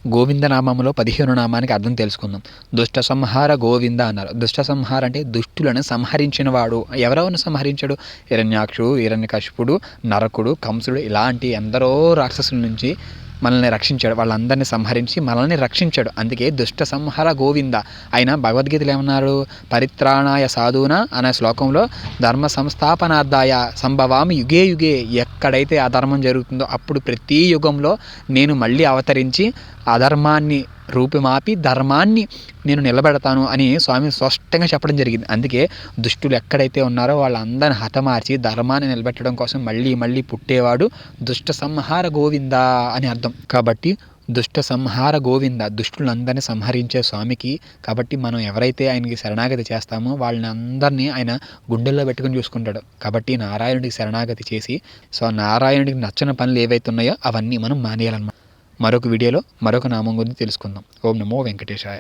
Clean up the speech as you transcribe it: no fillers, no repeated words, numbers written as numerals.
గోవిందనామంలో 15 నామానికి అర్థం తెలుసుకుందాం. దుష్ట సంహార గోవింద అన్నారు. దుష్ట సంహార అంటే దుష్టులను సంహరించిన వాడు. ఎవరెవరిని సంహరించాడు? హిరణ్యాక్షుడు, హిరణ్యకశిపుడు, నరకుడు, కంసుడు ఇలాంటి ఎందరో రాక్షసుల నుంచి మనల్ని రక్షించాడు. వాళ్ళందరినీ సంహరించి మనల్ని రక్షించాడు. అందుకే దుష్ట సంహార గోవింద. ఆయన భగవద్గీతలో ఏమన్నారు? పరిత్రాణాయ సాధూన అనే శ్లోకంలో ధర్మ సంస్థాపనార్థాయ సంభవామి యుగే యుగే. ఎక్కడైతే అధర్మం జరుగుతుందో అప్పుడు ప్రతి యుగంలో నేను మళ్ళీ అవతరించి అధర్మాన్ని రూపుమాపి ధర్మాన్ని నేను నిలబెడతాను అని స్వామి స్పష్టంగా చెప్పడం జరిగింది. అందుకే దుష్టులు ఎక్కడైతే ఉన్నారో వాళ్ళందరిని హతమార్చి ధర్మాన్ని నిలబెట్టడం కోసం మళ్ళీ మళ్ళీ పుట్టేవాడు దుష్ట సంహార గోవింద అని అర్థం. కాబట్టి దుష్ట సంహార గోవింద, దుష్టులందరినీ సంహరించే స్వామికి. కాబట్టి మనం ఎవరైతే ఆయనకి శరణాగతి చేస్తామో వాళ్ళని అందరినీ ఆయన గుండెల్లో పెట్టుకుని చూసుకుంటాడు. కాబట్టి నారాయణుడికి శరణాగతి చేసి నారాయణుడికి నచ్చని పనులు ఏవైతే ఉన్నాయో అవన్నీ మనం మానేయాలన్నమాట. మరొక వీడియోలో మరొక నామం గురించి తెలుసుకుందాం. ఓం నమో వెంకటేశాయ.